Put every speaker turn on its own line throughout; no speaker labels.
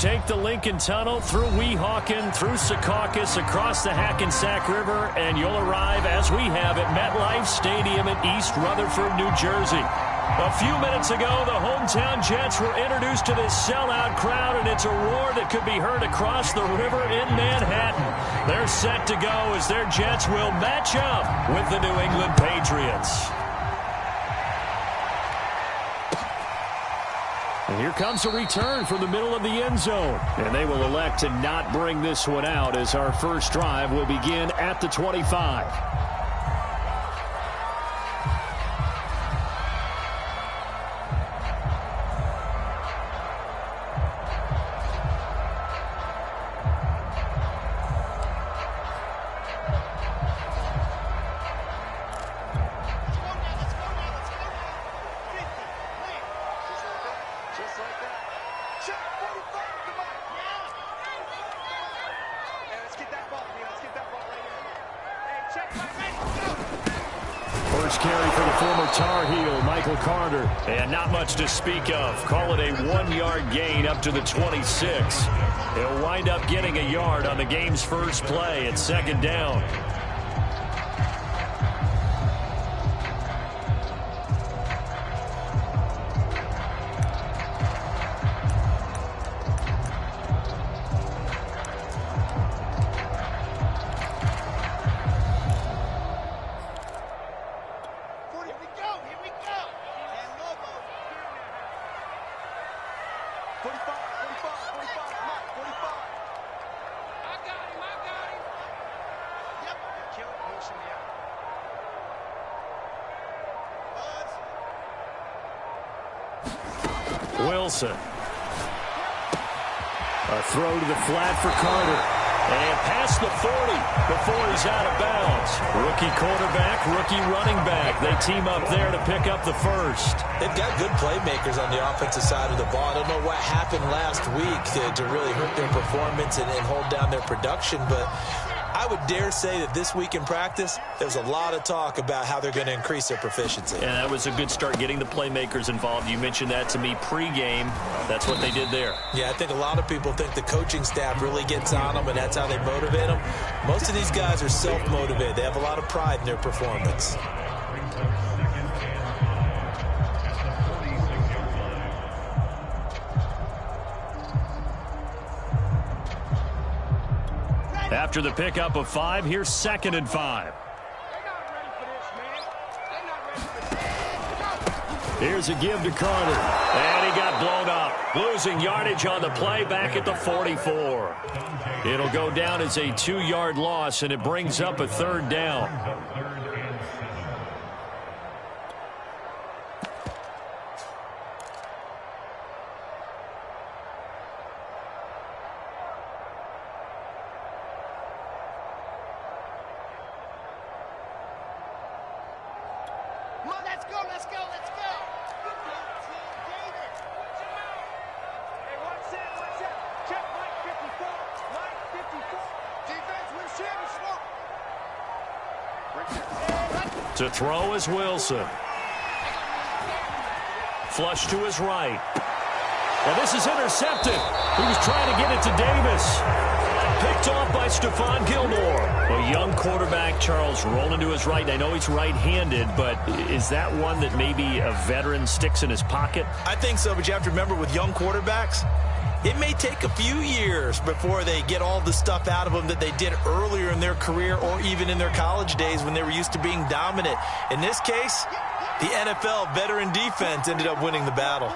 take the Lincoln Tunnel through Weehawken, through Secaucus, across the Hackensack River, and you'll arrive, as we have, at MetLife Stadium in East Rutherford, New Jersey. A few minutes ago, the hometown Jets were introduced to this sellout crowd, and it's a roar that could be heard across the river in Manhattan. They're set to go as their Jets will match up with the New England Patriots. And here comes a return from the middle of the end zone. And they will elect to not bring this one out as our first drive will begin at the 25. First carry for the former Tar Heel, Michael Carter. And not much to speak of. Call it a 1-yard gain up to the 26. He'll wind up getting a yard on the game's first play at second down. Wilson. A throw to the flat for Carter. And past the 40 before he's out of bounds. Rookie quarterback, rookie running back. They team up there to pick up the first.
They've got good playmakers on the offensive side of the ball. I don't know what happened last week to really hurt their performance and hold down their production, but I would dare say that this week in practice, there's a lot of talk about how they're going to increase their proficiency.
And that was a good start, getting the playmakers involved. You mentioned that to me pregame. That's what they did there.
Yeah, I think a lot of people think the coaching staff really gets on them, and that's how they motivate them. Most of these guys are self-motivated. They have a lot of pride in their performance.
After the pickup of 5, here's 2nd and 5. Here's a give to Carter. And he got blown up. Losing yardage on the play back at the 44. It'll go down as a 2-yard loss, and it brings up a 3rd down. To throw is Wilson. Flush to his right. And this is intercepted. He was trying to get it to Davis. Picked off by Stephon Gilmore. A young quarterback, Charles, rolling to his right. And I know he's right-handed, but is that one that maybe a veteran sticks in his pocket?
I think so, but you have to remember with young quarterbacks, it may take a few years before they get all the stuff out of them that they did earlier in their career or even in their college days when they were used to being dominant. In this case, the NFL veteran defense ended up winning the battle.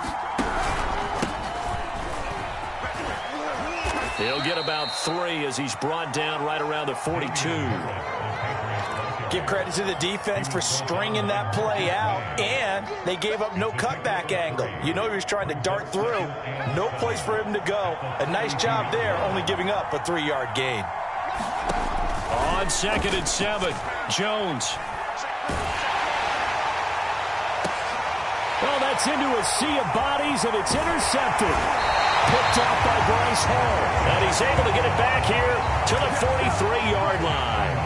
He'll get about 3 as he's brought down right around the 42.
Give credit to the defense for stringing that play out, and they gave up no cutback angle. You know he was trying to dart through. No place for him to go. A nice job there, only giving up a 3-yard gain.
On 2nd and 7, Jones. Well, that's into a sea of bodies, and it's intercepted. Picked off by Bryce Hall. And he's able to get it back here to the 43-yard line.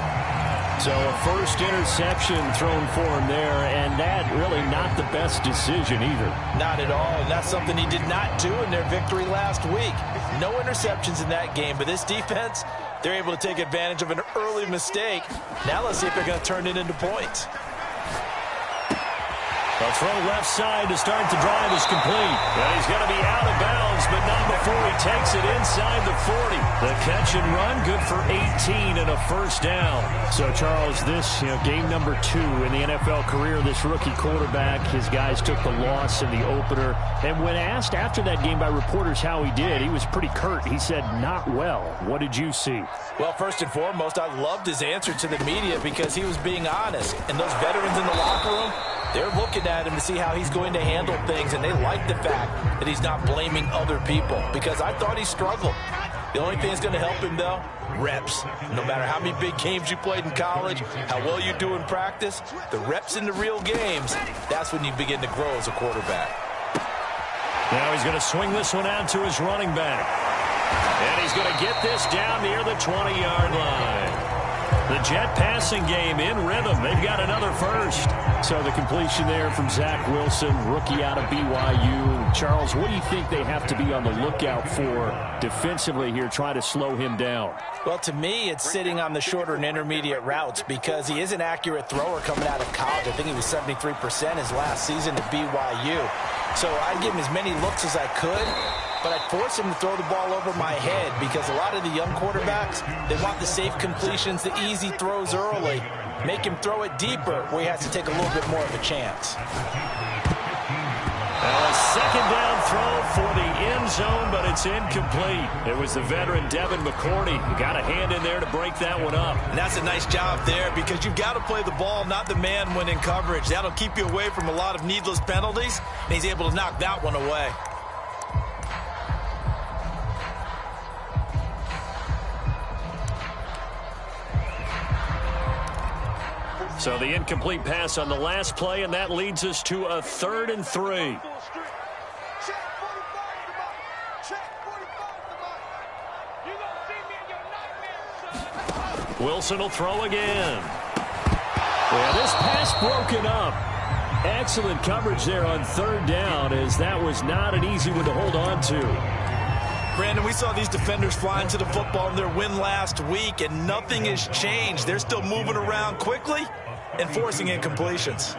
So a first interception thrown for him there, and that really not the best decision either.
Not at all, and that's something he did not do in their victory last week. No interceptions in that game, but this defense, they're able to take advantage of an early mistake. Now let's see if they're going to turn it into points.
A throw left side to start the drive is complete. And he's going to be out of bounds, but not before he takes it inside the 40. The catch and run, good for 18 and a first down. So, Charles, this game number 2 in the NFL career, this rookie quarterback, his guys took the loss in the opener. And when asked after that game by reporters how he did, he was pretty curt. He said, not well. What did you see?
Well, first and foremost, I loved his answer to the media because he was being honest. And those veterans in the locker room, they're looking at him to see how he's going to handle things, and they like the fact that he's not blaming other people because I thought he struggled. The only thing that's going to help him, though, reps. No matter how many big games you played in college, how well you do in practice, the reps in the real games, that's when you begin to grow as a quarterback.
Now he's going to swing this one out to his running back. And he's going to get this down near the 20-yard line. The Jet passing game in rhythm. They've got another first. So the completion there from Zach Wilson, rookie out of BYU. Charles, what do you think they have to be on the lookout for defensively here, trying to slow him down?
Well, to me, it's sitting on the shorter and intermediate routes because he is an accurate thrower coming out of college. I think he was 73% his last season at BYU. So I'd give him as many looks as I could, but I'd force him to throw the ball over my head because a lot of the young quarterbacks, they want the safe completions, the easy throws early. Make him throw it deeper where he has to take a little bit more of a chance.
A second down throw for the end zone, but it's incomplete. It was the veteran Devin McCourty who got a hand in there to break that one up.
And that's a nice job there because you've got to play the ball, not the man when in coverage. That'll keep you away from a lot of needless penalties, and he's able to knock that one away.
So the incomplete pass on the last play, and that leads us to a 3rd and 3. Wilson will throw again. Well, this pass broken up. Excellent coverage there on 3rd down, as that was not an easy one to hold on to.
Brandon, we saw these defenders flying to the football in their win last week, and nothing has changed. They're still moving around quickly and forcing incompletions.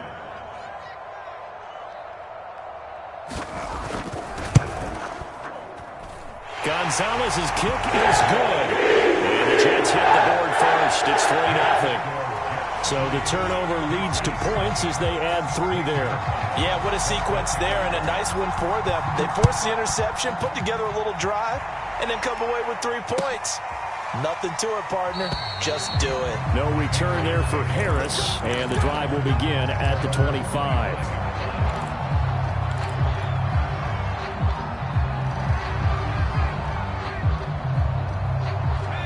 Gonzalez's kick is good. And the Jets hit the board first. It's 3-0. So the turnover leads to points as they add 3 there.
Yeah, what a sequence there, and a nice one for them. They force the interception, put together a little drive, and then come away with 3 points. Nothing to it, partner. Just do it.
No return there for Harris, and the drive will begin at the 25.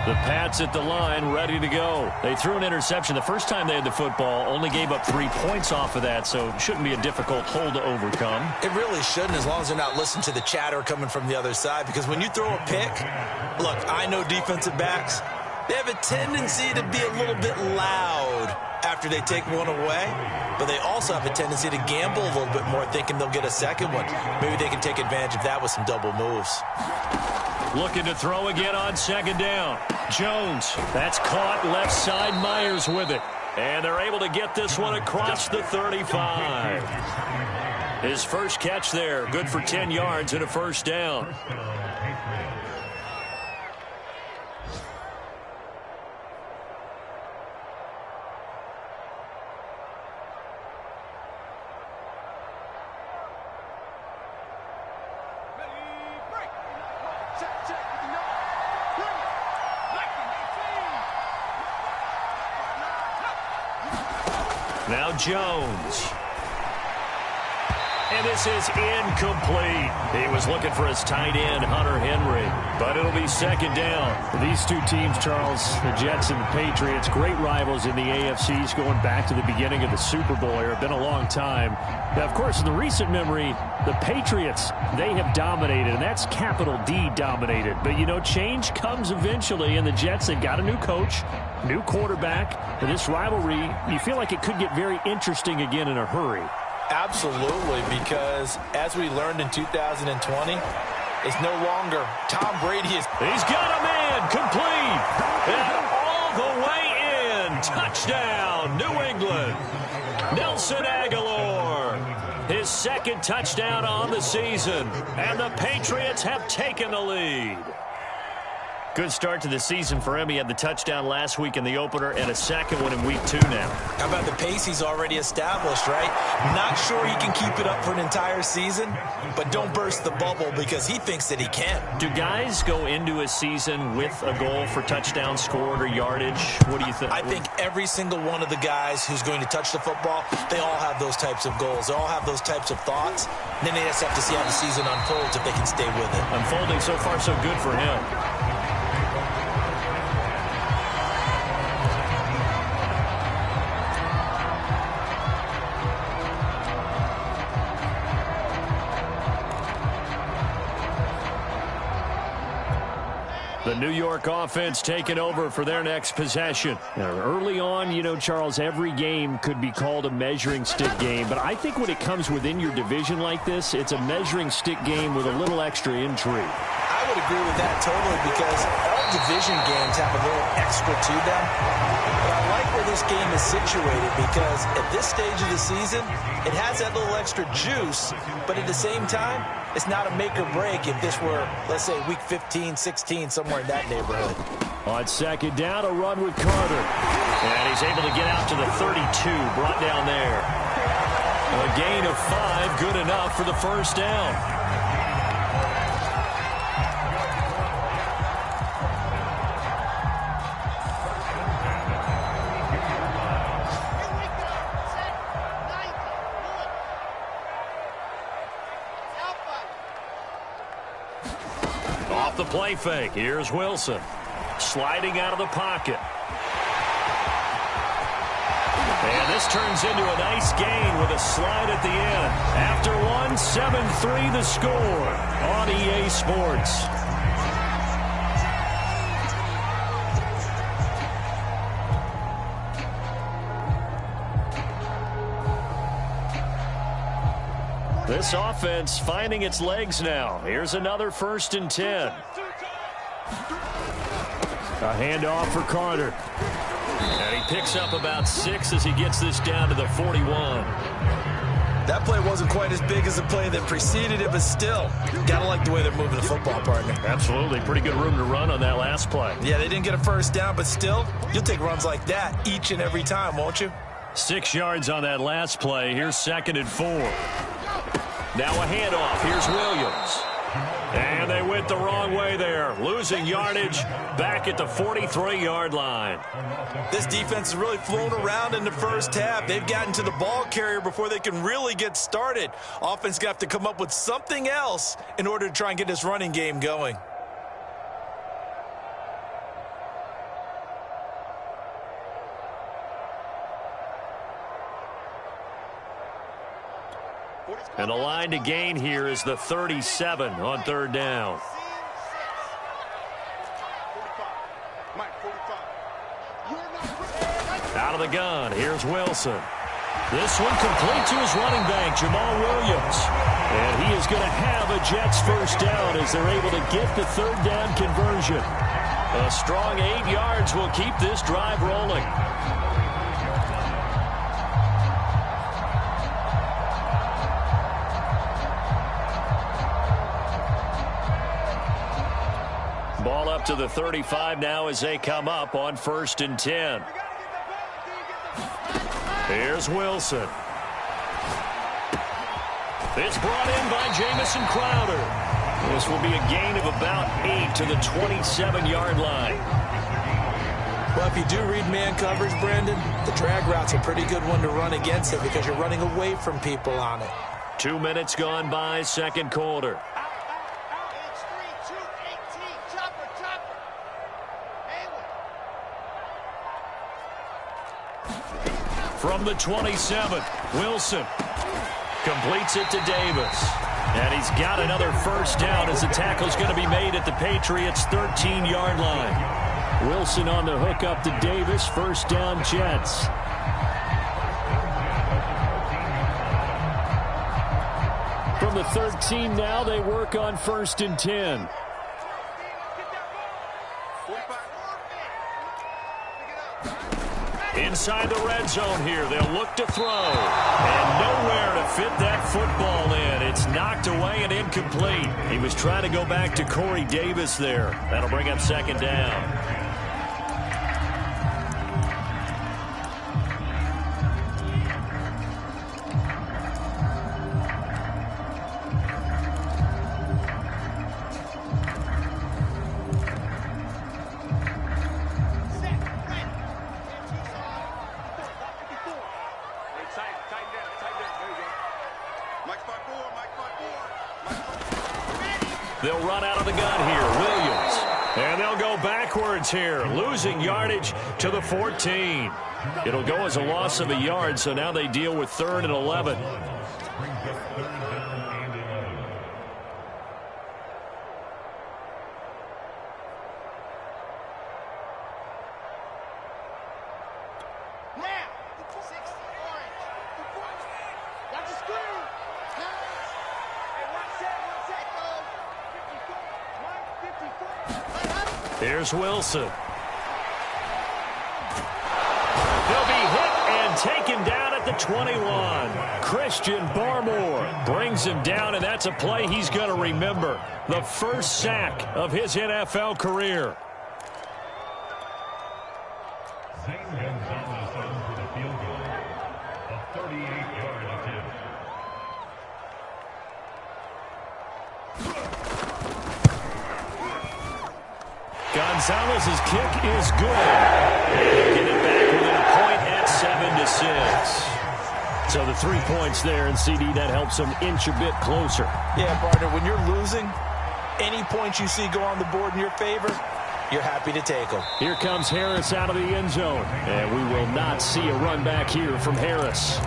The Pats at the line, ready to go. They threw an interception the first time they had the football, only gave up 3 points off of that, so it shouldn't be a difficult hole to overcome.
It really shouldn't, as long as they're not listening to the chatter coming from the other side, because when you throw a pick, look, I know defensive backs, they have a tendency to be a little bit loud after they take one away, but they also have a tendency to gamble a little bit more, thinking they'll get a second one. Maybe they can take advantage of that with some double moves.
Looking to throw again on 2nd down. Jones, that's caught left side. Myers with it. And they're able to get this one across the 35. His first catch there, good for 10 yards and a first down. Now Jones. And this is incomplete. He was looking for his tight end, Hunter Henry. But it'll be 2nd down.
These two teams, Charles, the Jets and the Patriots, great rivals in the AFCs going back to the beginning of the Super Bowl era. Been a long time. Now, of course, in the recent memory, the Patriots, they have dominated, and that's capital D dominated. But, you know, change comes eventually, and the Jets, they've got a new coach, new quarterback. And this rivalry, you feel like it could get very interesting again in a hurry.
Absolutely, because as we learned in 2020, it's no longer Tom Brady is.
He's got a man complete. And all the way in. Touchdown, New England. Nelson Aguilar. His second touchdown on the season. And the Patriots have taken the lead. Good start to the season for him. He had the touchdown last week in the opener and a second one in week 2 now.
How about the pace he's already established, right? Not sure he can keep it up for an entire season, but don't burst the bubble because he thinks that he can.
Do guys go into a season with a goal for touchdown scored or yardage? What do you think?
I think every single one of the guys who's going to touch the football, they all have those types of goals. They all have those types of thoughts. And then they just have to see how the season unfolds if they can stay with it.
Unfolding so far so good for him. The New York offense taking over for their next possession. Now, early on, you know, Charles, every game could be called a measuring stick game. But I think when it comes within your division like this, it's a measuring stick game with a little extra intrigue.
I would agree with that totally because all division games have a little extra to them. But I like where this game is situated because at this stage of the season, it has that little extra juice. But at the same time, it's not a make or break if this were, let's say, week 15, 16, somewhere in that neighborhood.
On second down, a run with Carter. And he's able to get out to the 32, brought down there. A gain of 5, good enough for the first down. The play fake. Here's Wilson. Sliding out of the pocket. And this turns into a nice gain with a slide at the end. After one, 7-3 the score on EA Sports. This offense finding its legs now. Here's another 1st and 10. A handoff for Carter. And he picks up about 6 as he gets this down to the 41.
That play wasn't quite as big as the play that preceded it, but still, gotta like the way they're moving the football, partner.
Absolutely. Pretty good room to run on that last play.
Yeah, they didn't get a first down, but still, you'll take runs like that each and every time, won't you?
6 yards on that last play. Here's 2nd and 4. Now a handoff. Here's Williams. And they went the wrong way there. Losing yardage back at the 43-yard line.
This defense has really flown around in the first half. They've gotten to the ball carrier before they can really get started. Offense got to come up with something else in order to try and get this running game going.
And the line to gain here is the 37 on 3rd down. Out of the gun, here's Wilson. This one complete to his running back, Jamal Williams. And he is going to have a Jets first down as they're able to get the 3rd down conversion. A strong 8 yards will keep this drive rolling. Ball up to the 35 now as they come up on 1st and 10. Here's Wilson. It's brought in by Jamison Crowder. This will be a gain of about 8 to the 27-yard line.
Well, if you do read man coverage, Brandon, the drag route's a pretty good one to run against it because you're running away from people on it.
2 minutes gone by, 2nd quarter. From the 27, Wilson completes it to Davis. And he's got another first down as the tackle's going to be made at the Patriots' 13-yard line. Wilson on the hook up to Davis. First down, Jets.
the 13 now. They work on 1st and 10.
Inside the red zone here. They'll look to throw. And nowhere to fit that football in. It's knocked away and incomplete. He was trying to go back to Corey Davis there. That'll bring up 2nd down. They'll run out of the gun here. Williams. And they'll go backwards here, losing yardage to the 14. It'll go as a loss of a yard, so now they deal with 3rd and 11. Here's Wilson. He'll be hit and taken down at the 21. Christian Barmore brings him down, and that's a play he's going to remember. The first sack of his NFL career. Gonzalez's kick is good. Get it back within a point at 7-6. So the 3 points there, and CD, that helps them inch a bit closer.
Yeah, partner, when you're losing, any points you see go on the board in your favor, you're happy to take them.
Here comes Harris out of the end zone. And we will not see a run back here from Harris.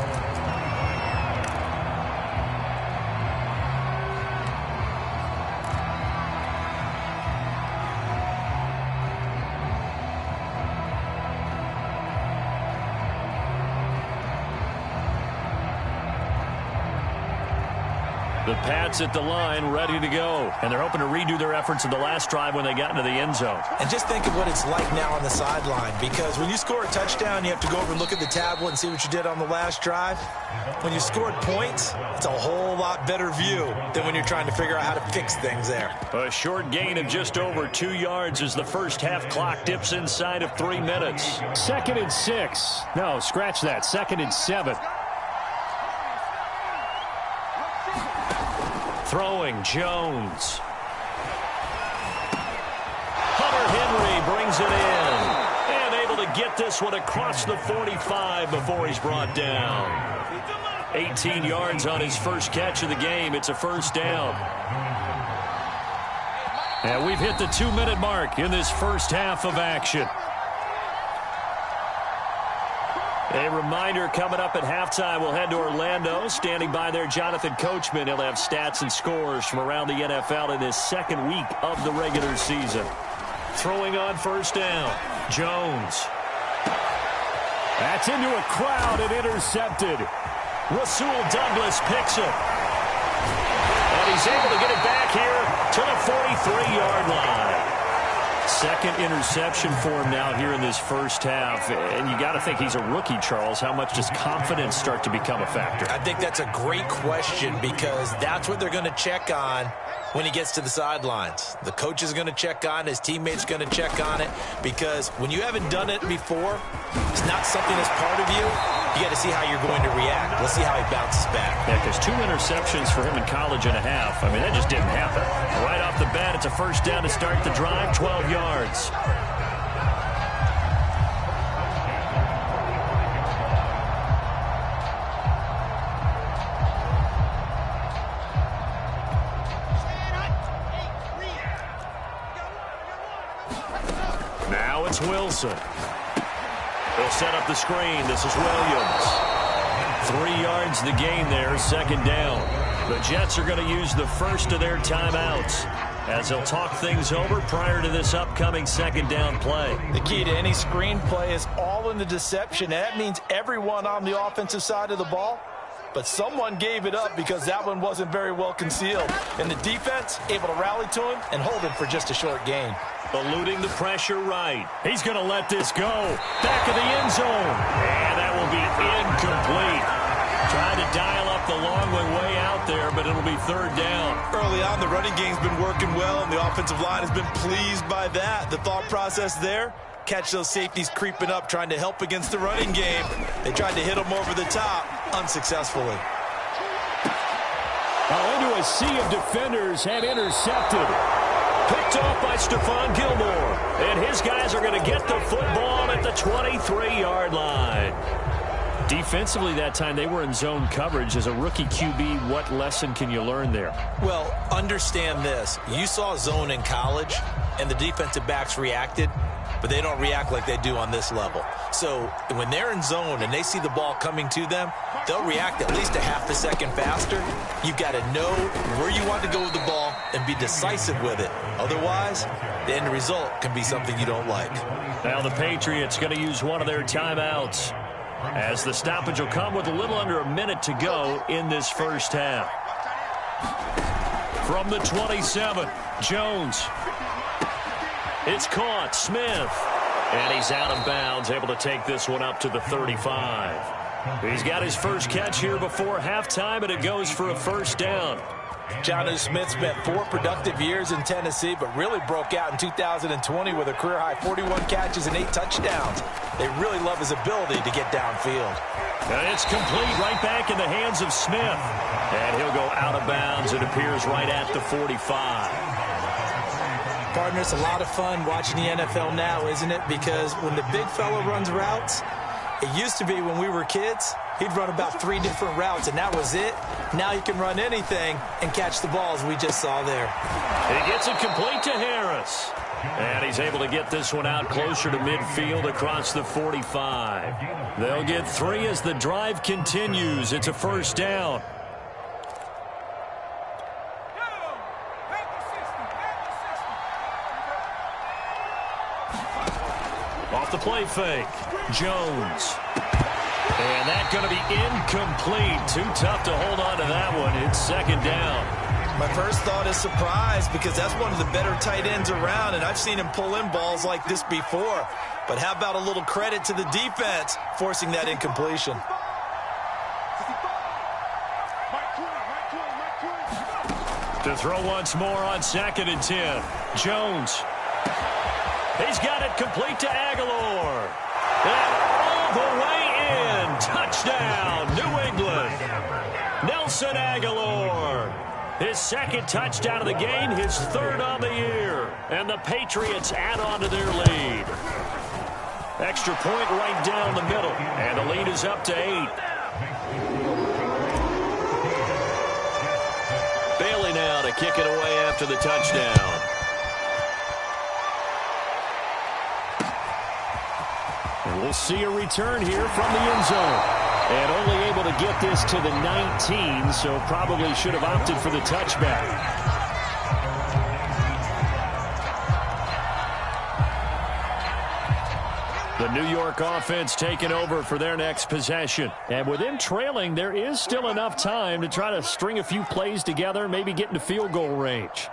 The Pats at the line, ready to go. And they're hoping to redo their efforts in the last drive when they got into the end zone.
And just think of what it's like now on the sideline, because when you score a touchdown, you have to go over and look at the tablet and see what you did on the last drive. When you scored points, it's a whole lot better view than when you're trying to figure out how to fix things there.
A short gain of just over 2 yards as the first half clock dips inside of 3 minutes.
2nd and 6. No, scratch that. 2nd and 7.
Throwing, Jones. Hunter Henry brings it in. And able to get this one across the 45 before he's brought down. 18 yards on his first catch of the game. It's a first down. And we've hit the 2-minute mark in this first half of action. A reminder, coming up at halftime, we'll head to Orlando. Standing by there, Jonathan Coachman. He'll have stats and scores from around the NFL in this second week of the regular season. Throwing on first down, Jones.
That's into a crowd and intercepted.
Rasul Douglas picks it. And he's able to get it back here to the 43-yard line. Second interception for him now here in this first half. And you got to think he's a rookie, Charles. How much does confidence start to become a factor?
I think that's a great question, because that's what they're going to check on when he gets to the sidelines. The coach is going to check on it. His teammates going to check on it, because when you haven't done it before, it's not something that's part of you. You got to see how you're going to react. Let's see how he bounces back.
Yeah, because 2 interceptions for him in college and a half. I mean, that just didn't happen. Right off the bat, it's a first down to start the drive, 12 yards. Now it's Wilson. He'll set up the screen. This is Williams. 3 yards the gain there, second down. The Jets are going to use the first of their timeouts as they'll talk things over prior to this upcoming second down play.
The key to any screen play is all in the deception. And that means everyone on the offensive side of the ball but someone gave it up because that one wasn't very well concealed. And the defense able to rally to him and hold him for just a short gain.
Eluding the pressure right. He's going to let this go. Back of the end zone. And that will be incomplete. Trying to dial up the long way out there, but it'll be third down.
Early on, the running game's been working well, and the offensive line has been pleased by that. The thought process there, catch those safeties creeping up, trying to help against the running game. They tried to hit them over the top, unsuccessfully.
Into a sea of defenders and intercepted. Picked off by Stephon Gilmore. And his guys are going to get the football at the 23-yard line. Defensively that time, they were in zone coverage. As a rookie QB, what lesson can you learn there?
Well, understand this. You saw zone in college, and the defensive backs reacted, but they don't react like they do on this level. So when they're in zone and they see the ball coming to them, they'll react at least a half a second faster. You've got to know where you want to go with the ball and be decisive with it. Otherwise, the end result can be something you don't like.
Now the Patriots going to use one of their timeouts, as the stoppage will come with a little under a minute to go in this first half. From the 27, Jones. It's caught. Smith. And he's out of bounds, able to take this one up to the 35. He's got his first catch here before halftime, and it goes for a first down.
Jonnu Smith spent 4 productive years in Tennessee, but really broke out in 2020 with a career-high 41 catches and 8 touchdowns. They really love his ability to get downfield.
And it's complete right back in the hands of Smith. And he'll go out of bounds. It appears right at the 45.
Partner, it's a lot of fun watching the NFL now, isn't it? Because when the big fella runs routes, it used to be when we were kids, he'd run about 3 different routes, and that was it. Now he can run anything and catch the balls we just saw there.
He gets it complete to Harris. And he's able to get this one out closer to midfield across the 45. They'll get 3 as the drive continues. It's a first down. Off the play fake. Jones. And that's going to be incomplete. Too tough to hold on to that one. It's second down.
My first thought is surprise, because that's one of the better tight ends around, and I've seen him pull in balls like this before. But how about a little credit to the defense forcing that incompletion?
To throw once more on 2nd and 10. Jones. He's got it complete to Aguilar. And all the way in. Touchdown, New England. Nelson Aguilar. His 2nd touchdown of the game, his 3rd on the year. And the Patriots add on to their lead. Extra point right down the middle. And the lead is up to 8. Bailey now to kick it away after the touchdown. And we'll see a return here from the end zone. And only able to get this to the 19, so probably should have opted for the touchback. The New York offense taking over for their next possession. And with them trailing, there is still enough time to try to string a few plays together, maybe get into field goal range.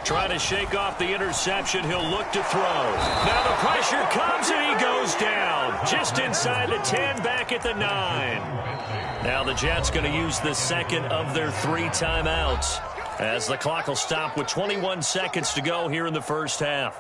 Trying to shake off the interception. He'll look to throw. Now the pressure comes and he goes down. Just inside the 10, back at the 9. Now the Jets going to use the 2nd of their 3 timeouts, as the clock will stop with 21 seconds to go here in the first half.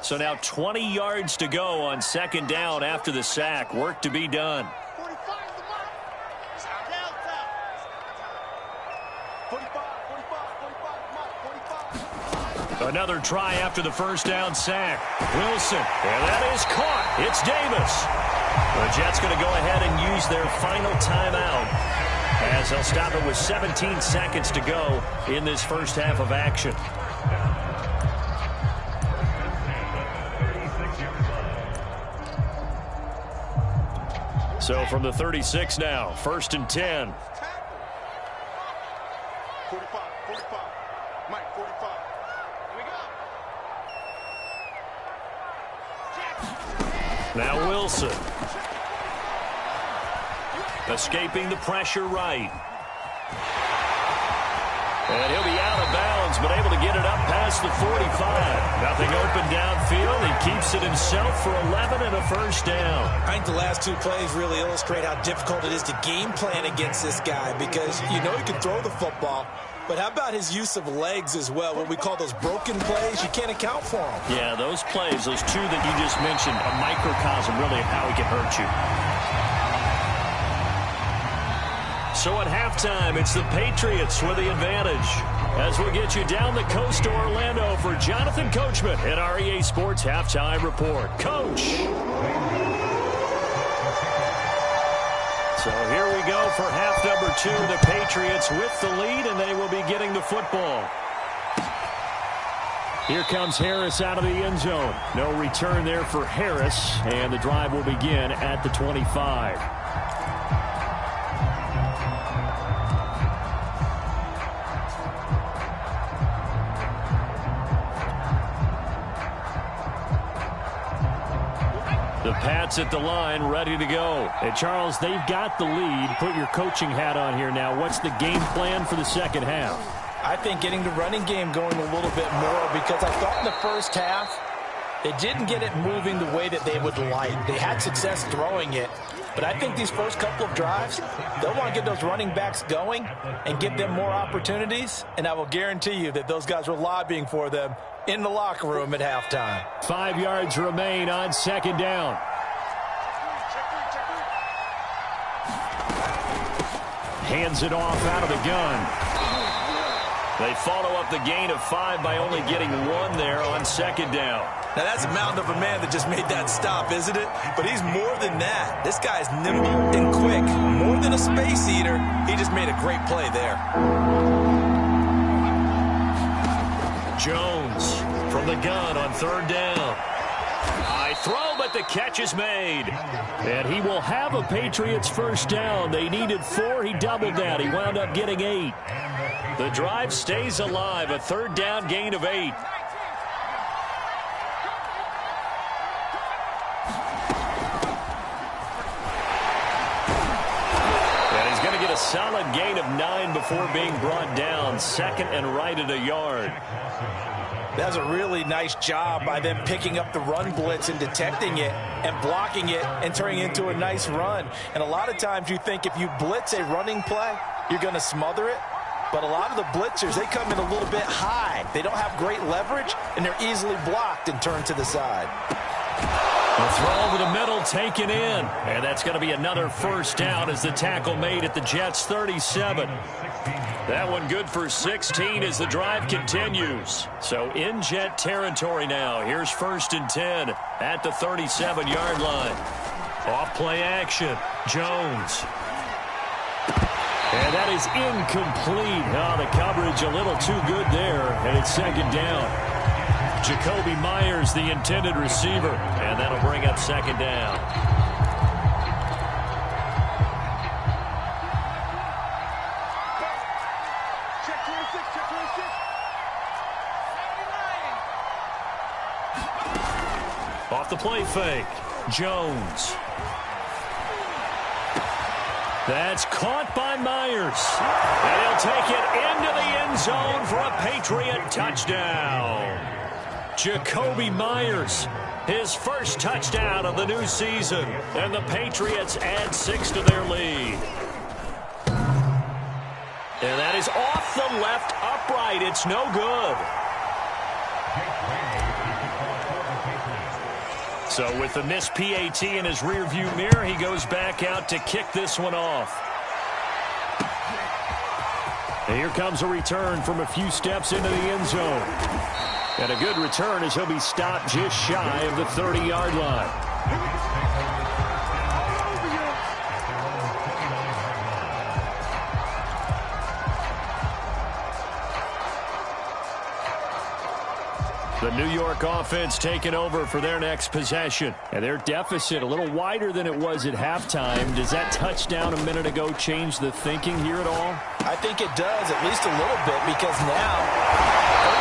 So now 20 yards to go on 2nd down after the sack. Work to be done. Another try after the first down sack. Wilson, and that is caught. It's Davis. The Jets going to go ahead and use their final timeout. as they'll stop it with 17 seconds to go in this first half of action. So from the 36 now, 1st and 10.
45. Mike, 45. Here we go.
Now Wilson. Escaping the pressure right. And he'll be out of bounds, but able to get it up past the 45. Nothing open downfield. He keeps it himself for 11 and a first down.
I think the last two plays really illustrate how difficult it is to game plan against this guy, because you know he can throw the football, but how about his use of legs as well? What we call those broken plays, you can't account for them.
Yeah, those plays, those two that you just mentioned, a microcosm really of how he can hurt you. So at halftime, it's the Patriots with the advantage. As we'll get you down the coast to Orlando for Jonathan Coachman in our EA Sports Halftime Report. Coach! So here we go for half number 2. The Patriots with the lead, and they will be getting the football. Here comes Harris out of the end zone. No return there for Harris, and the drive will begin at the 25. The Pats at the line, ready to go. And Charles, they've got the lead. Put your coaching hat on here now. What's the game plan for the second half?
I think getting the running game going a little bit more, because I thought in the first half they didn't get it moving the way that they would like. They had success throwing it, but I think these first couple of drives, they'll want to get those running backs going and give them more opportunities, and I will guarantee you that those guys were lobbying for them in the locker room at halftime. 5 yards remain on second down. Hands it off out of the gun. They follow up the gain of 5 by only getting 1 there on second down. Now that's a mountain of a man that just made that stop, isn't it? But he's more than that. This guy's nimble and quick. More than a space eater. He just made a great play there. Jones from the gun on third down. High throw, but the catch is made. And he will have a Patriots first down. They needed 4. He doubled that. He wound up getting 8. The drive stays alive. A third down gain of 8. And he's going to get a solid gain of 9 before being brought down. Second and right at a yard. That's a really nice job by them picking up the run blitz and detecting it and blocking it and turning it into a nice run. And a lot of times you think if you blitz a running play, you're going to smother it. But a lot of the blitzers, they come in a little bit high. They don't have great leverage, and they're easily blocked and turned to the side. A throw over the middle taken in. And that's going to be another first down as the tackle made at the Jets' 37. That one good for 16 as the drive continues. So in Jet territory now. Here's 1st and 10 at the 37-yard line. Off play action. Jones. And that is incomplete. Oh, the coverage a little too good there. And it's second down. Jacoby Myers, the intended receiver. And that'll bring up second down. Off the play fake. Jones. That's caught by Myers. And he'll take it into the end zone for a Patriot touchdown. Jacoby Myers, his first touchdown of the new season. And the Patriots add 6 to their lead. And that is off the left upright. It's no good. So with the missed PAT in his rearview mirror, he goes back out to kick this one off. And here comes a return from a few steps into the end zone. And a good return as he'll be stopped just shy of the 30-yard line.
The New York offense taking over for their next possession. And their deficit a little wider than it was at halftime. Does that touchdown a minute ago change the thinking here at all?
I think it does, at least a little bit, because now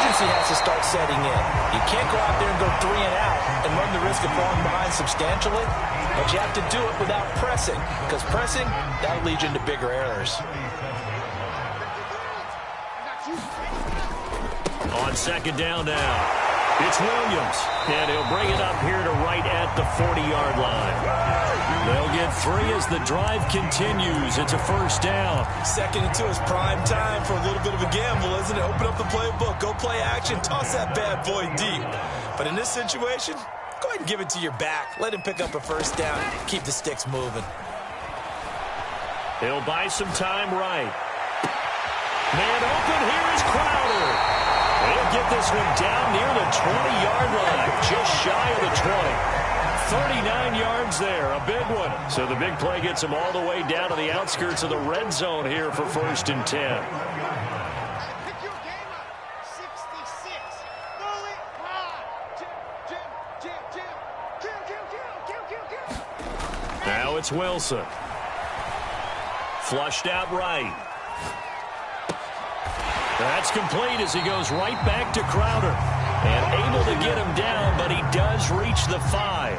urgency has to start setting in. You can't go out there and go 3 and out and run the risk of falling behind substantially, but you have to do it without pressing, because pressing, that'll lead you into bigger errors.
On second down now, it's Williams, and he'll bring it up here to right at the 40-yard line. They'll get 3 as the drive continues. It's a first down.
2nd and 2 is prime time for a little bit of a gamble, isn't it? Open up the playbook, go play action, toss that bad boy deep. But in this situation, go ahead and give it to your back. Let him pick up a first down. Keep the sticks moving.
He'll buy some time right. Man open, here is Crowder. They'll get this one down near the 20-yard line, just shy of the 20. 39 yards there, a big one. So the big play gets them all the way down to the outskirts of the red zone here for 1st and 10.
Pick your game up. 66. Bully. Kill.
Now it's Wilson. Flushed out right. That's complete as he goes right back to Crowder. And able to get him down, but he does reach the 5.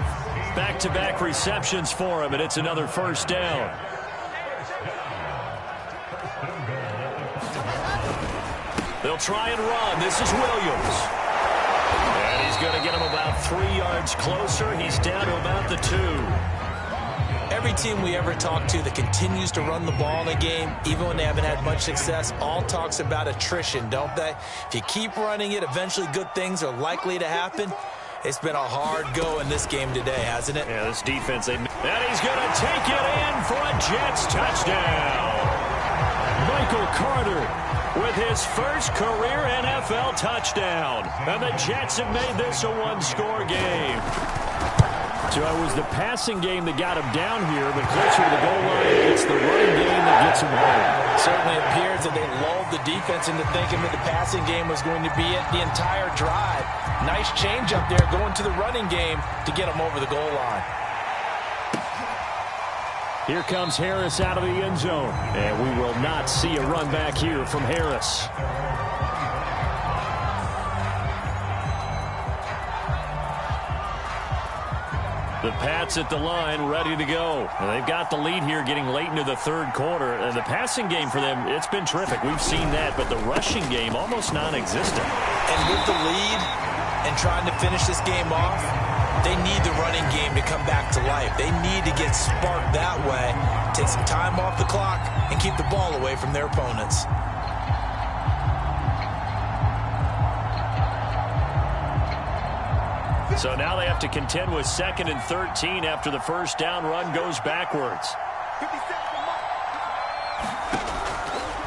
Back-to-back receptions for him, and it's another first down. They'll try and run. This is Williams. And he's going to get him about 3 yards closer. He's down to about the 2.
Every team we ever talk to that continues to run the ball in a game, even when they haven't had much success, all talks about attrition, don't they? If you keep running it, eventually good things are likely to happen. It's been a hard go in this game today, hasn't it?
Yeah, this defense. And he's going to take it in for a Jets touchdown. Michael Carter with his first career NFL touchdown. And the Jets have made this a one-score game. So it was the passing game that got him down here, but closer to the goal line, it's the running game that gets him home.
It certainly appears that they lulled the defense into thinking that the passing game was going to be it the entire drive. Nice change up there going to the running game to get him over the goal line.
Here comes Harris out of the end zone, and we will not see a run back here from Harris. The Pats at the line, ready to go. And they've got the lead here getting late into the 3rd quarter. And the passing game for them, it's been terrific. We've seen that, but the rushing game almost non-existent.
And with the lead and trying to finish this game off, they need the running game to come back to life. They need to get sparked that way, take some time off the clock, and keep the ball away from their opponents.
So now they have to contend with 2nd and 13 after the first down run goes backwards.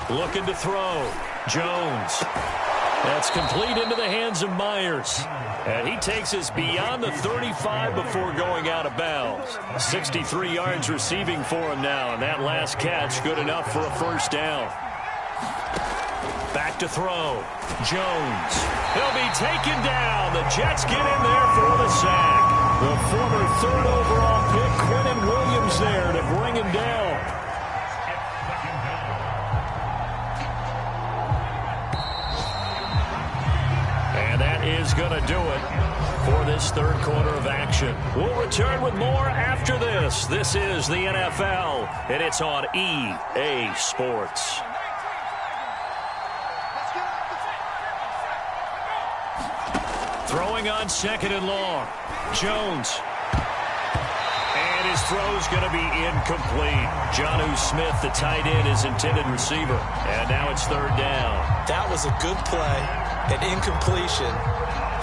Looking to throw. Jones. That's complete into the hands of Myers. And he takes us beyond the 35 before going out of bounds. 63 yards receiving for him now, and that last catch good enough for a first down. Back to throw. Jones. He'll be taken down. The Jets get in there for the sack. The former 3rd overall pick, Quentin Williams, there to bring him down. And that is going to do it for this 3rd quarter of action. We'll return with more after this. This is the NFL, and it's on EA Sports. Throwing on 2nd and long. Jones. And his throw's going to be incomplete. Jonnu Smith, the tight end, his intended receiver. And now it's 3rd down.
That was a good play, an incompletion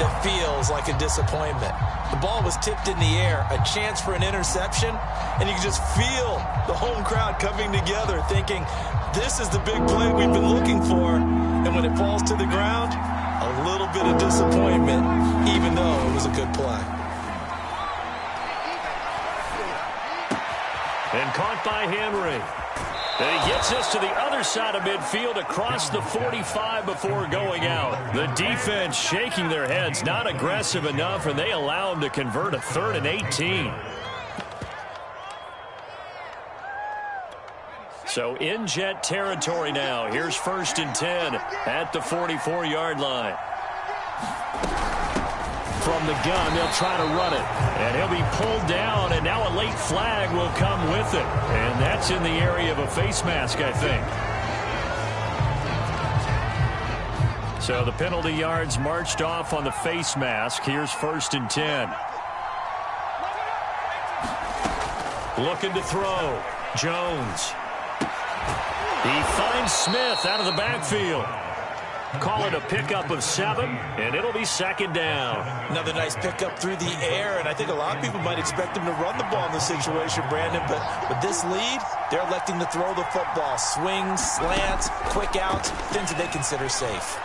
that feels like a disappointment. The ball was tipped in the air, a chance for an interception, and you can just feel the home crowd coming together thinking, this is the big play we've been looking for. And when it falls to the ground, a little bit of disappointment, even though it was a good play.
And caught by Henry. And he gets us to the other side of midfield across the 45 before going out. The defense shaking their heads, not aggressive enough, and they allow him to convert a 3rd and 18. So in Jet territory now. Here's 1st and 10 at the 44-yard line. From the gun, they'll try to run it. And he'll be pulled down, and now a late flag will come with it. And that's in the area of a face mask, I think. So the penalty yards marched off on the face mask. Here's 1st and 10. Looking to throw. Jones. He finds Smith out of the backfield. Call it a pickup of 7, and it'll be 2nd down.
Another nice pickup through the air, and I think a lot of people might expect him to run the ball in this situation, Brandon, but with this lead, they're electing to throw the football. Swings, slants, quick outs, things that they consider safe.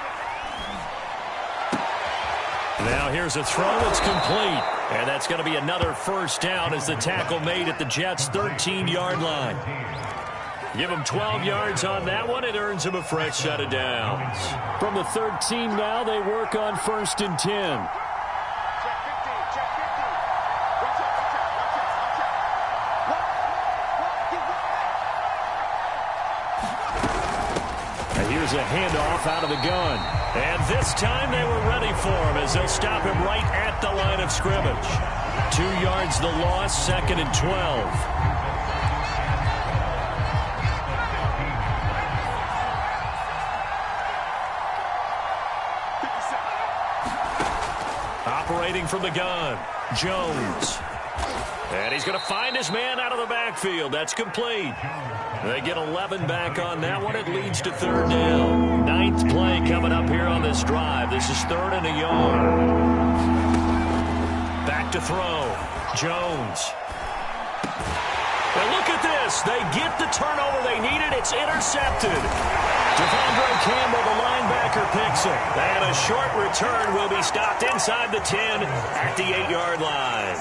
Now here's a throw that's complete, and that's going to be another 1st down as the tackle made at the Jets' 13-yard line. Give him 12 yards on that one. It earns him a fresh set of downs. From the 13 now, they work on 1st and 10. And here's a handoff out of the gun. And this time they were ready for him as they'll stop him right at the line of scrimmage. 2 yards the loss, 2nd and 12. Operating from the gun, Jones. And he's going to find his man out of the backfield. That's complete. They get 11 back on that one. It leads to 3rd down. 9th play coming up here on this drive. This is 3rd and a yard. Back to throw. Jones. And look at this. They get the turnover they needed. It's intercepted. Devondre Campbell, the linebacker, picks it. And a short return will be stopped inside the 10 at the 8-yard line.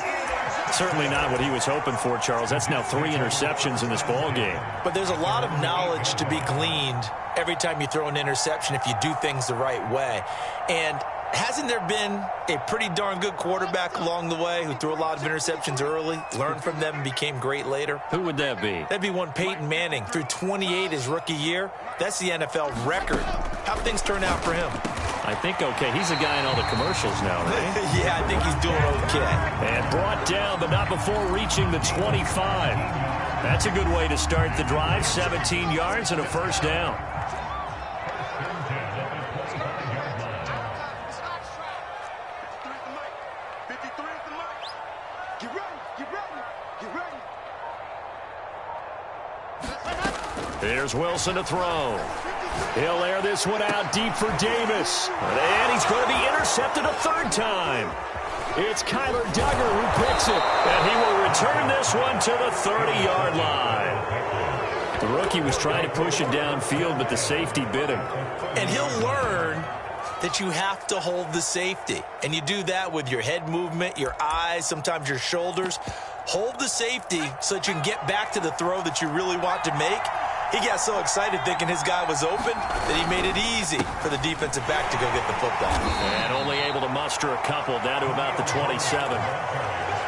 Certainly not what he was hoping for, Charles. That's now 3 interceptions in this ball game.
But there's a lot of knowledge to be gleaned every time you throw an interception if you do things the right way. And hasn't there been a pretty darn good quarterback along the way who threw a lot of interceptions early, learned from them, and became great later?
Who would that be?
That'd be one Peyton Manning. Threw 28 his rookie year. That's the NFL record. How'd things turn out for him?
I think okay. He's a guy in all the commercials now, right?
Yeah, I think he's doing okay.
And brought down, but not before reaching the 25. That's a good way to start the drive. 17 yards and a 1st down. Here's Wilson to throw. He'll air this one out deep for Davis. And he's going to be intercepted a 3rd time. It's Kyler Duggar who picks it. And he will return this one to the 30-yard line. The rookie was trying to push it downfield, but the safety bit him.
And he'll learn that you have to hold the safety. And you do that with your head movement, your eyes, sometimes your shoulders. Hold the safety so that you can get back to the throw that you really want to make. He got so excited thinking his guy was open that he made it easy for the defensive back to go get the football.
And only able to muster a couple down to about the 27.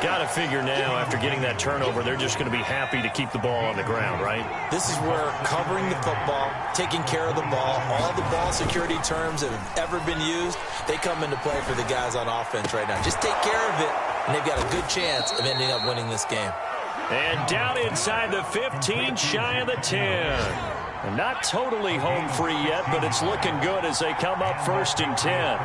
Got to figure now, after getting that turnover, they're just going to be happy to keep the ball on the ground, right?
This is where covering the football, taking care of the ball, all the ball security terms that have ever been used, they come into play for the guys on offense right now. Just take care of it, and they've got a good chance of ending up winning this game.
And down inside the 15, shy of the 10. And not totally home free yet, but it's looking good as they come up 1st and 10.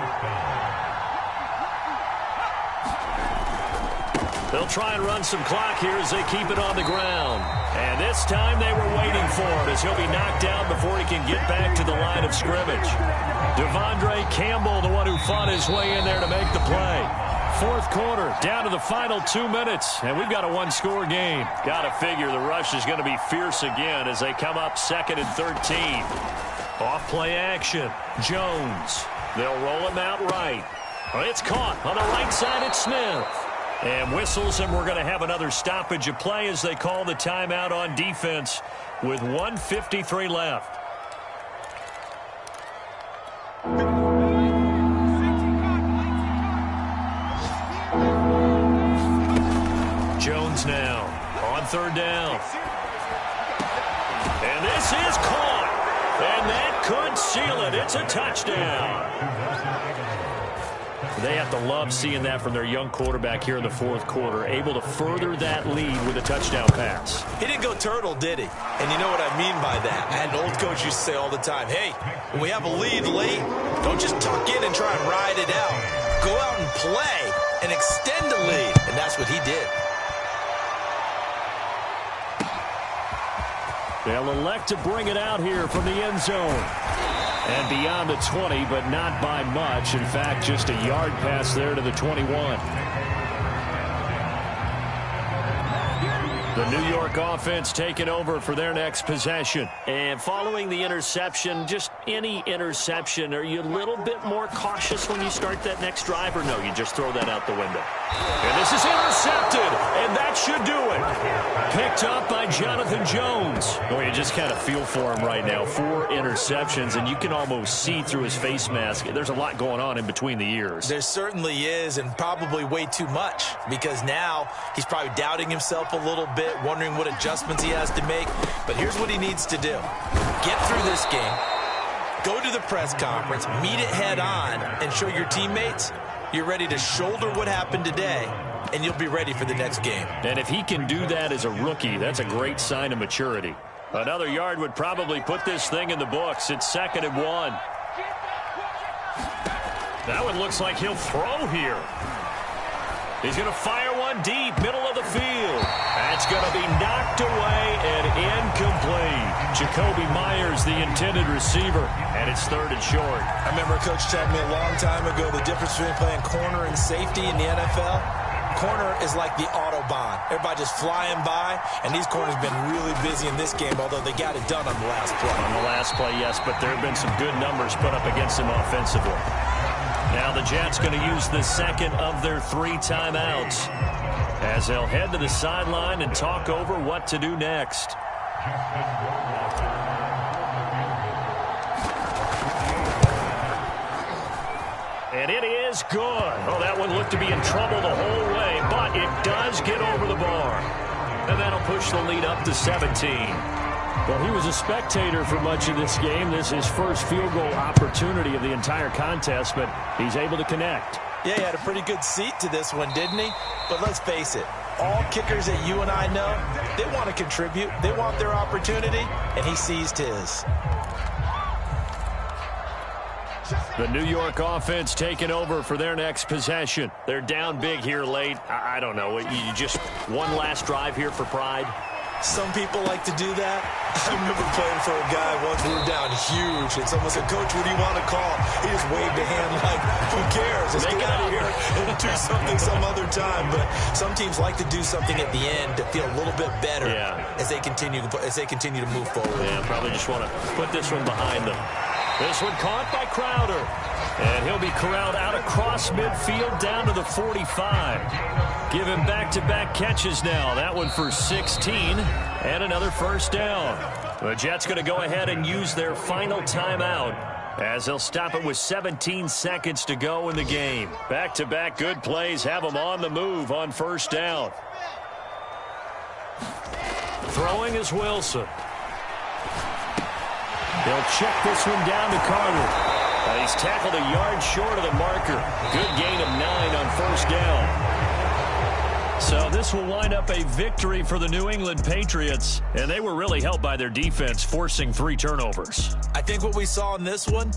They'll try and run some clock here as they keep it on the ground. And this time they were waiting for him as he'll be knocked down before he can get back to the line of scrimmage. Devondre Campbell, the one who fought his way in there to make the play. 4th quarter, down to the final 2 minutes, and we've got a 1-score game. Got to figure the rush is going to be fierce again as they come up 2nd and 13. Off play action, Jones. They'll roll him out right. It's caught on the right side. It's Smith. And whistles, and we're going to have another stoppage of play as they call the timeout on defense with 1:53 left. Jones now on third down. And this is caught. And that could seal it. It's a touchdown. They have to love seeing that from their young quarterback here in the fourth quarter, able to further that lead with a touchdown pass.
He didn't go turtle, did he? And you know what I mean by that. I had an old coach used to say all the time, hey, when we have a lead late, don't just tuck in and try and ride it out. Go out and play and extend the lead. And that's what he did.
They'll elect to bring it out here from the end zone. And beyond the 20, but not by much. In fact, just a yard pass there to the 21. The New York offense taking over for their next possession. And following the interception, just any interception, are you a little bit more cautious when you start that next drive, or no, you just throw that out the window? And this is intercepted, and that should do it. Picked up by Jonathan Jones. Boy, you just kind of feel for him right now. 4 interceptions, and you can almost see through his face mask. There's a lot going on in between the ears.
There certainly is, and probably way too much, because now he's probably doubting himself a little bit, wondering what adjustments he has to make. But here's what he needs to do. Get through this game, go to the press conference, meet it head on, and show your teammates you're ready to shoulder what happened today, and you'll be ready for the next game.
And if he can do that as a rookie, that's a great sign of maturity. Another yard would probably put this thing in the books. It's 2nd and 1. That one looks like he'll throw here. He's going to fire one deep, middle of the field. That's going to be knocked away and incomplete. Jacoby Myers, the intended receiver, and it's 3rd and short.
I remember a coach telling me a long time ago the difference between playing corner and safety in the NFL. Corner is like the Autobahn. Everybody just flying by, and these corners have been really busy in this game, although they got it done on the last play.
On the last play, yes, but there have been some good numbers put up against them offensively. Now the Jets going to use the second of their 3 timeouts as they'll head to the sideline and talk over what to do next. And it is good. Oh, that one looked to be in trouble the whole way, but it does get over the bar. And that'll push the lead up to 17. Well, he was a spectator for much of this game. This is his first field goal opportunity of the entire contest, but he's able to connect.
Yeah, he had a pretty good seat to this one, didn't he? But let's face it, all kickers that you and I know, they want to contribute. They want their opportunity, and he seized his.
The New York offense taking over for their next possession. They're down big here late. I don't know. You just one last drive here for pride.
Some people like to do that. I remember playing for a guy once. We were down huge, and someone said, Coach, what do you want to call? He just waved a hand like, who cares? Let's get out of here and do something some other time. But some teams like to do something at the end to feel a little bit better as they continue to move forward.
Yeah, probably just want to put this one behind them. This one caught by Crowder. And he'll be corralled out across midfield down to the 45. Give him back-to-back catches now. That one for 16 and another first down. The Jets going to go ahead and use their final timeout as they'll stop it with 17 seconds to go in the game. Back-to-back good plays have them on the move on first down. Throwing is Wilson. They'll check this one down to Carter. He's tackled a yard short of the marker. Good gain of 9 on first down. So this will wind up a victory for the New England Patriots. And they were really helped by their defense, forcing 3 turnovers.
I think what we saw in this one,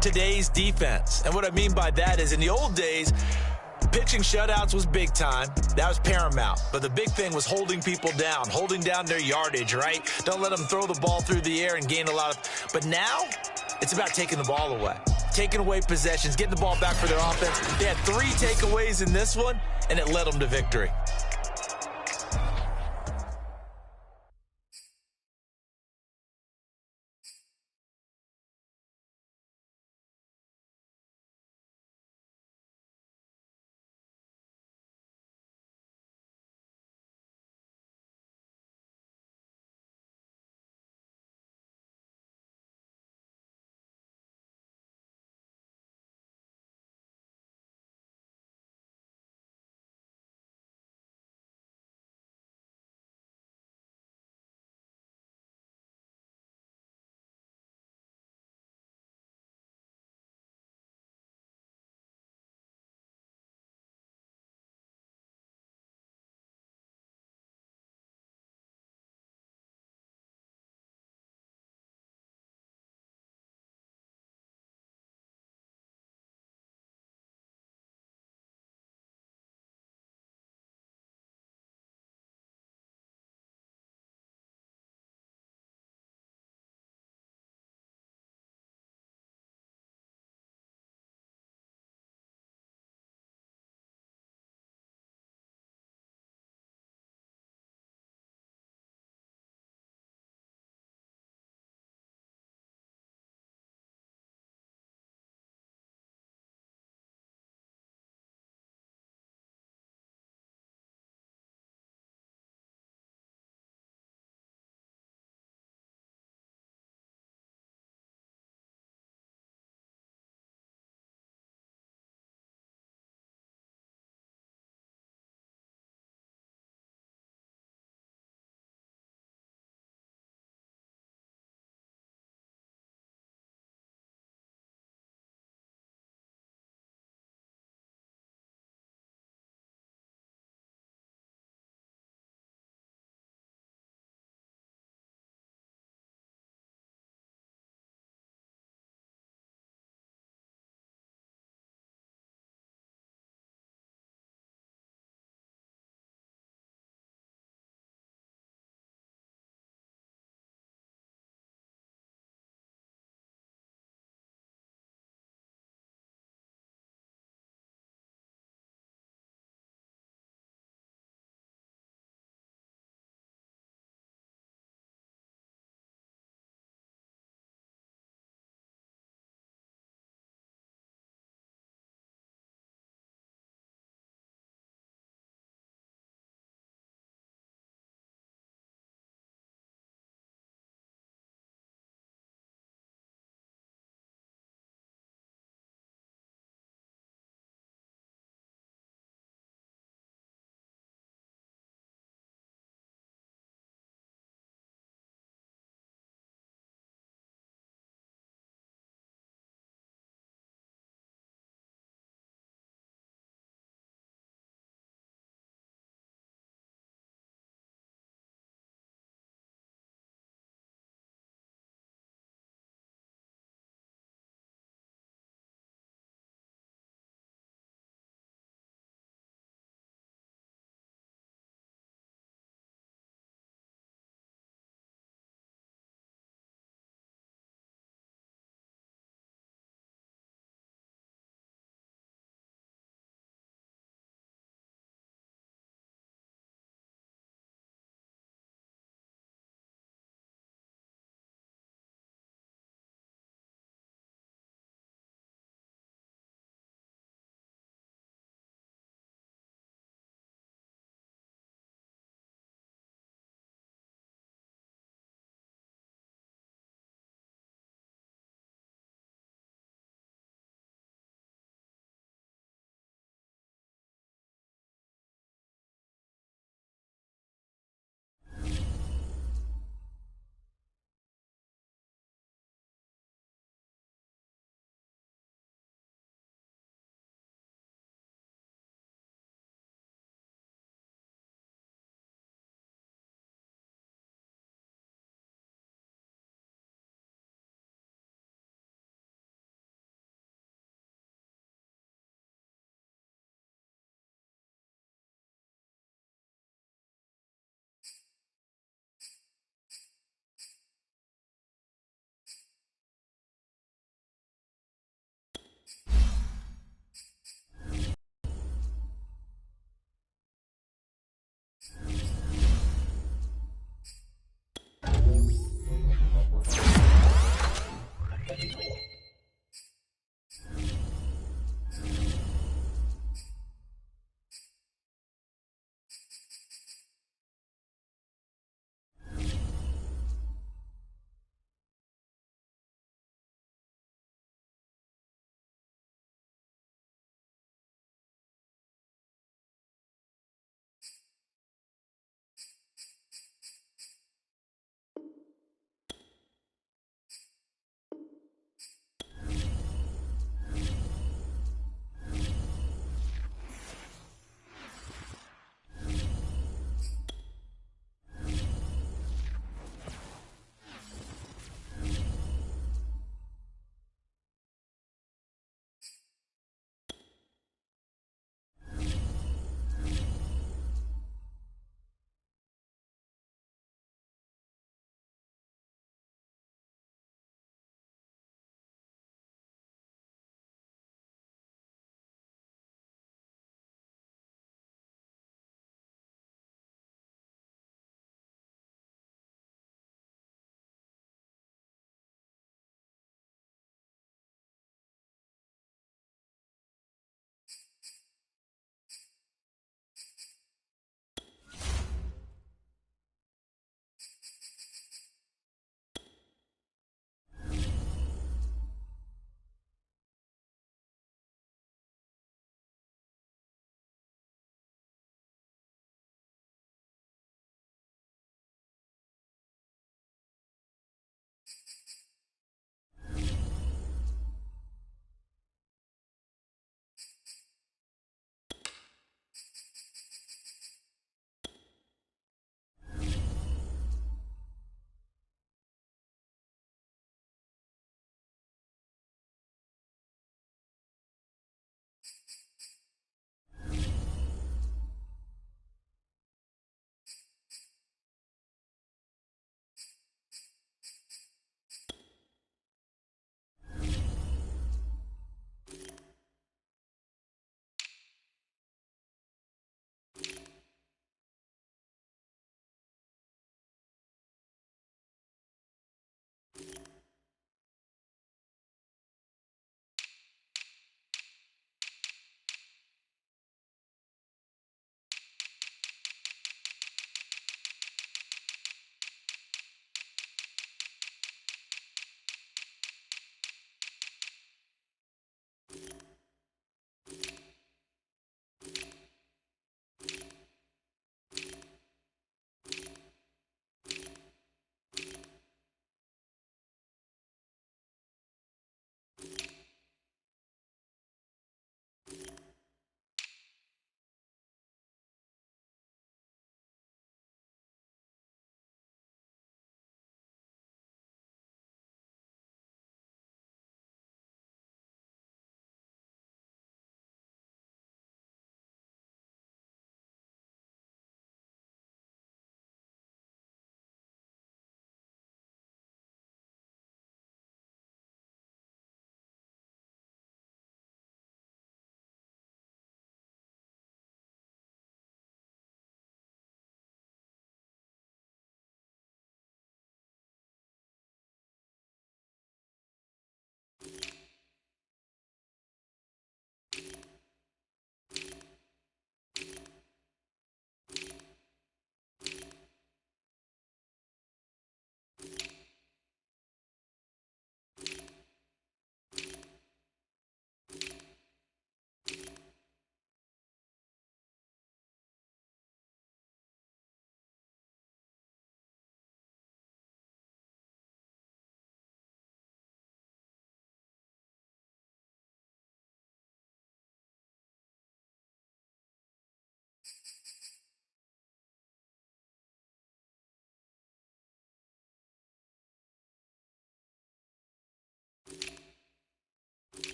today's defense. And what I mean by that is in the old days, pitching shutouts was big time. That was paramount. But the big thing was holding people down, holding down their yardage, right? Don't let them throw the ball through the air and gain a lot of... But now, it's about taking the ball away. Taking away possessions, getting the ball back for their offense. They had 3 takeaways in this one, and it led them to victory.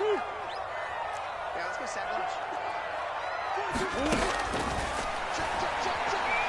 Yeah, let's go sack lunch. Check, check, check, check.